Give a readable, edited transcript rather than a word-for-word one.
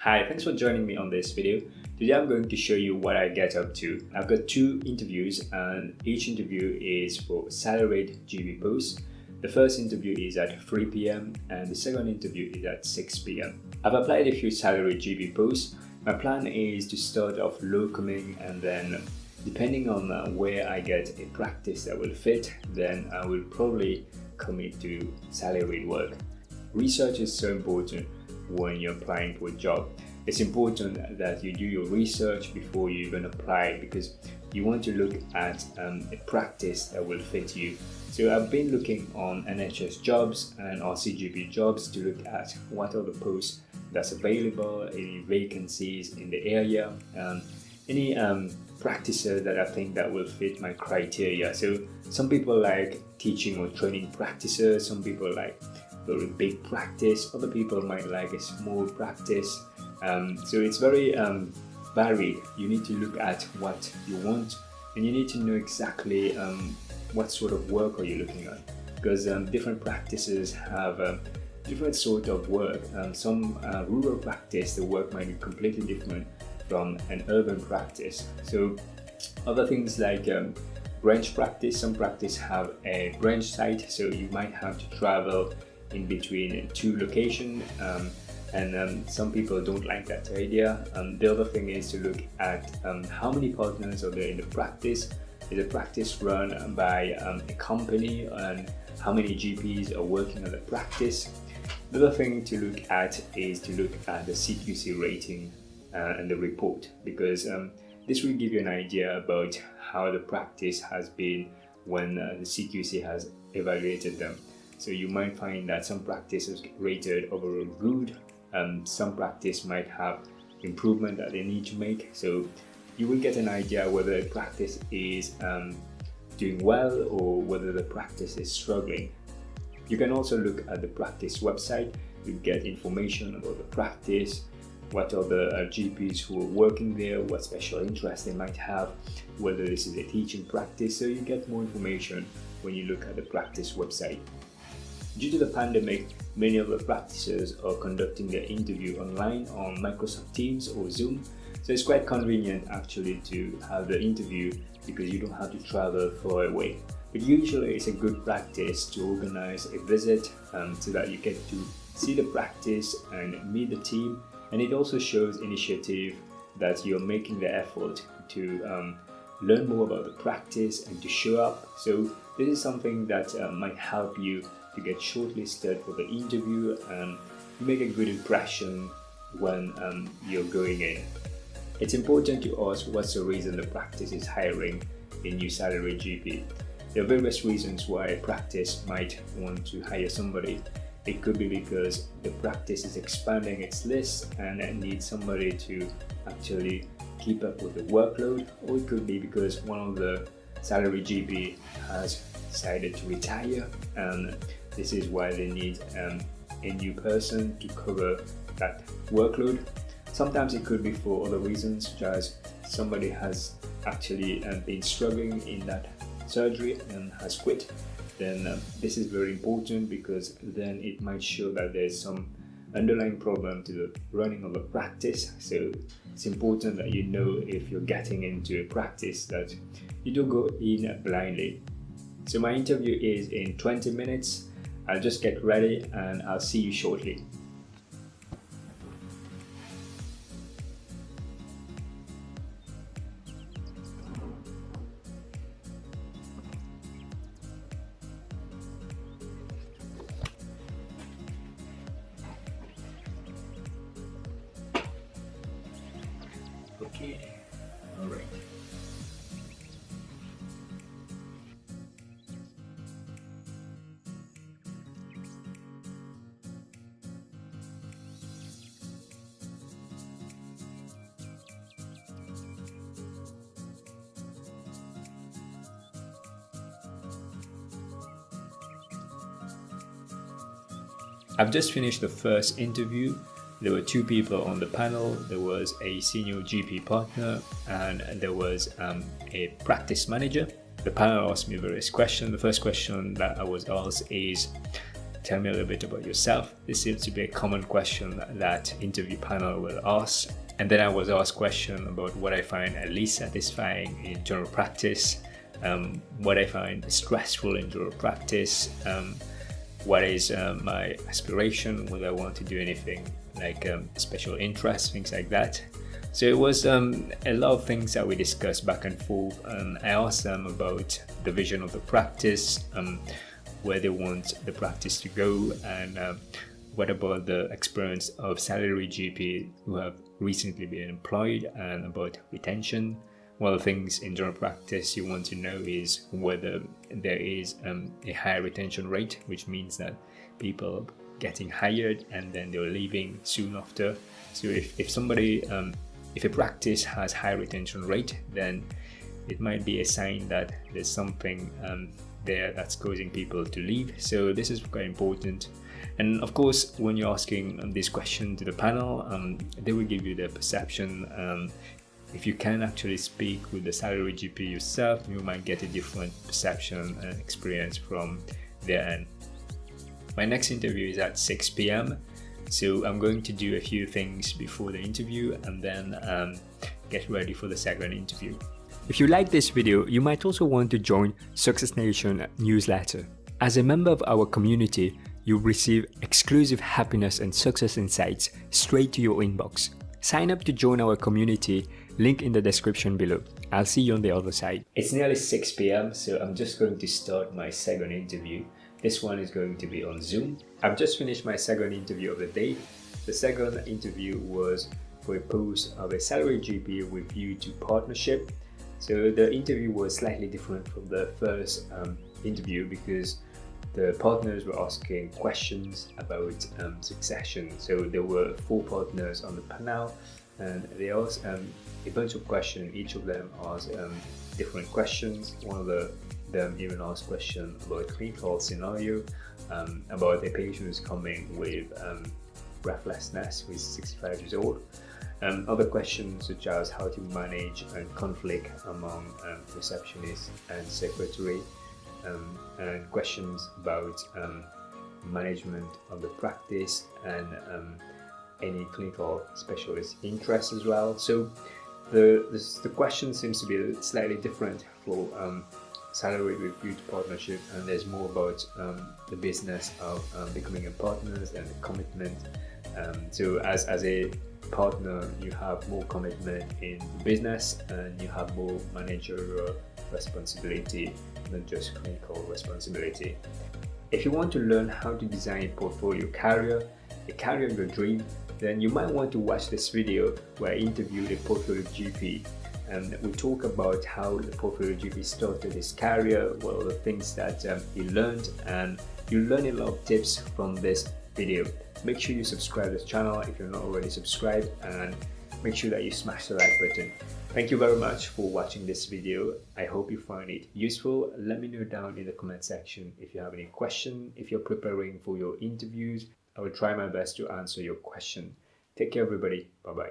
Hi, thanks for joining me on this video. Today I'm going to show you what I get up to. I've got two interviews and each interview is for salaried GP posts. The first interview is at 3 p.m. and the second interview is at 6 p.m. I've applied a few salaried GP posts. My plan is to start off locuming and then depending on where I get a practice that will fit, then I will probably commit to salaried work. Research is so important when you're applying for a job. It's important that you do your research before you even apply because you want to look at a practice that will fit you. So I've been looking on NHS jobs and RCGP jobs to look at what are the posts that's available, any vacancies in the area, any practices that I think that will fit my criteria. So some people like teaching or training practices, some people like very big practice, other people might like a small practice. So it's very varied. You need to look at what you want and you need to know exactly what sort of work are you looking at, because different practices have different sort of work. Some rural practice, the work might be completely different from an urban practice. So other things like branch practice, some practice have a branch site, so you might have to travel in between two locations, and some people don't like that idea. The other thing is to look at how many partners are there in the practice. Is the practice run by a company, and how many GPs are working on the practice? The other thing to look at is to look at the CQC rating and the report, because this will give you an idea about how the practice has been when the CQC has evaluated them. So you might find that some practice is rated overall good, some practice might have improvement that they need to make. So you will get an idea whether a practice is doing well or whether the practice is struggling. You can also look at the practice website. You get information about the practice, what are the GPs who are working there, what special interests they might have, whether this is a teaching practice. So you get more information when you look at the practice website. Due to the pandemic, many of the practices are conducting their interview online on Microsoft Teams or Zoom. So it's quite convenient actually to have the interview because you don't have to travel far away. But usually it's a good practice to organize a visit so that you get to see the practice and meet the team. And it also shows initiative that you're making the effort to learn more about the practice and to show up. So this is something that might help you to get shortlisted for the interview and make a good impression when you're going in. It's important to ask what's the reason the practice is hiring a new salaried GP. There are various reasons why a practice might want to hire somebody. It could be because the practice is expanding its list and it needs somebody to actually keep up with the workload, or it could be because one of the salaried GP has decided to retire and this is why they need a new person to cover that workload. Sometimes it could be for other reasons, such as somebody has actually been struggling in that surgery and has quit. Then this is very important because then it might show that there's some underlying problem to the running of a practice. So it's important that you know if you're getting into a practice that you don't go in blindly. So my interview is in 20 minutes. I'll just get ready and I'll see you shortly. Okay, all right. I've just finished the first interview. There were two people on the panel. There was a senior GP partner and there was a practice manager. The panel asked me various questions. The first question that I was asked is, tell me a little bit about yourself. This seems to be a common question that interview panel will ask. And then I was asked question about what I find at least satisfying in general practice, what I find stressful in general practice, what is my aspiration, whether I want to do anything like special interest, things like that. So it was a lot of things that we discussed back and forth. I asked them about the vision of the practice, where they want the practice to go, and what about the experience of salaried GP who have recently been employed, and about retention. One of the things in general practice you want to know is whether there is a high retention rate, which means that people getting hired and then they're leaving soon after. So if somebody, if a practice has high retention rate, then it might be a sign that there's something there that's causing people to leave. So this is quite important. And of course, when you're asking this question to the panel, they will give you the perception. If you can actually speak with the salaried GP yourself, you might get a different perception and experience from their end. My next interview is at 6 p.m. So I'm going to do a few things before the interview and then get ready for the second interview. If you like this video, you might also want to join Success Nation newsletter. As a member of our community, you'll receive exclusive happiness and success insights straight to your inbox. Sign up to join our community, link in the description below. I'll see you on the other side. It's nearly 6 p.m, so I'm just going to start my second interview. This one is going to be on Zoom. I've just finished my second interview of the day. The second interview was for a post of a salaried GP with view to partnership. So the interview was slightly different from the first interview because the partners were asking questions about succession. So there were 4 partners on the panel and they asked a bunch of questions. Each of them asked different questions. One of them even asked questions about clinical scenario, about a patient who's coming with breathlessness who is 65 years old. Other questions such as how to manage conflict among receptionist and secretary, and questions about management of the practice and any clinical specialist interest as well. So the question seems to be slightly different for salaried with view to partnership, and there's more about the business of becoming a partner and the commitment. So as a partner, you have more commitment in the business and you have more managerial responsibility than just clinical responsibility. If you want to learn how to design a portfolio career, a career of your dream, then you might want to watch this video where I interviewed a portfolio GP. And we talk about how the portfolio GP started his career, what are the things that he learned, and you learn a lot of tips from this video. Make sure you subscribe to this channel if you're not already subscribed, and make sure that you smash the like button. Thank you very much for watching this video. I hope you find it useful. Let me know down in the comment section if you have any question. If you're preparing for your interviews, I will try my best to answer your question. Take care everybody. Bye bye.